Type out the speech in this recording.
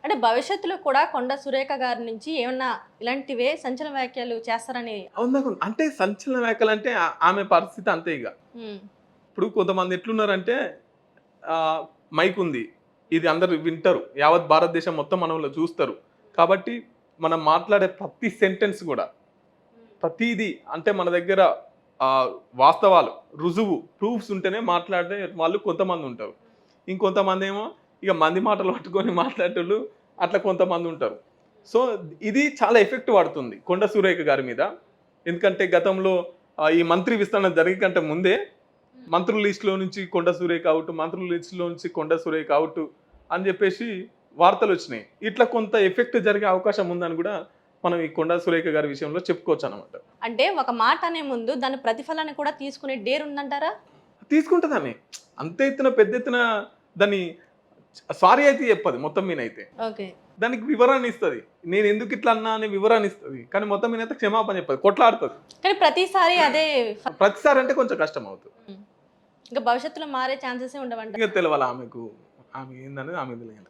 అంటే భవిష్యత్తులో కూడా కొండ సురేఖ గారి నుంచి ఏమన్నా ఇలాంటివే సంచలన వ్యాఖ్యలు చేస్తారని. అంటే సంచలన వ్యాఖ్యలు అంటే ఆమె పరిస్థితి అంతే ఇక. హ్మ్. ఇప్పుడు కొంతమంది ఎట్లున్నారంటే మైక్ ఉంది, ఇది అందరు వింటారు, యావత్ భారతదేశం మొత్తం మనలో చూస్తారు. కాబట్టి మనం మాట్లాడే ప్రతి సెంటెన్స్ కూడా, ప్రతిదీ అంటే మన దగ్గర వాస్తవాలు, రుజువు, ప్రూఫ్స్ ఉంటేనే మాట్లాడే వాళ్ళు కొంతమంది ఉంటారు. ఇంకొంతమంది ఏమో ఇక మంది మాటలు పట్టుకొని మాట్లాడేటోళ్ళు అట్లా కొంతమంది ఉంటారు. సో ఇది చాలా ఎఫెక్ట్ పడుతుంది కొండ సురేఖ గారి మీద. ఎందుకంటే గతంలో ఈ మంత్రి విస్తరణ జరిగే ముందే మంత్రుల లిస్టులో నుంచి కొండ సురేఖ అవుట్, మంత్రుల లిస్టులో నుంచి కొండ సురేఖ అవుట్ అని చెప్పేసి వార్తలు వచ్చినాయి. ఇట్లా కొంత ఎఫెక్ట్ జరిగే అవకాశం ఉందని కూడా మనం ఈ కొండ సురేఖ గారి విషయంలో చెప్పుకోవచ్చు అనమాట. అంటే ఒక మాట అనే ముందు దాని ప్రతిఫలాన్ని కూడా తీసుకునే డేర్ ఉందంటారా? తీసుకుంటుందని అంత ఎత్తున పెద్ద ఎత్తున దాన్ని సారీ అయితే చెప్పదు మొత్తం మీద అయితే. ఓకే. దానికి వివరణ ఇస్తుంది, నేను ఎందుకు ఇట్లా అన్నా అనే వివరణ ఇస్తుంది. కానీ మొత్తం మీద అయితే క్షమాపణ చెప్పదు, కొట్లాడుతుంది. కానీ ప్రతిసారి అదే ప్రతిసారి అంటే కొంచెం కష్టం అవుతుంది. ఇంకా భవిష్యత్తులో మారే ఛాన్సెస్ ఉండవంట. ఇంకా తెలవాలి ఆమెకు, ఆమె ఏందనేది ఆమె తెలియదు.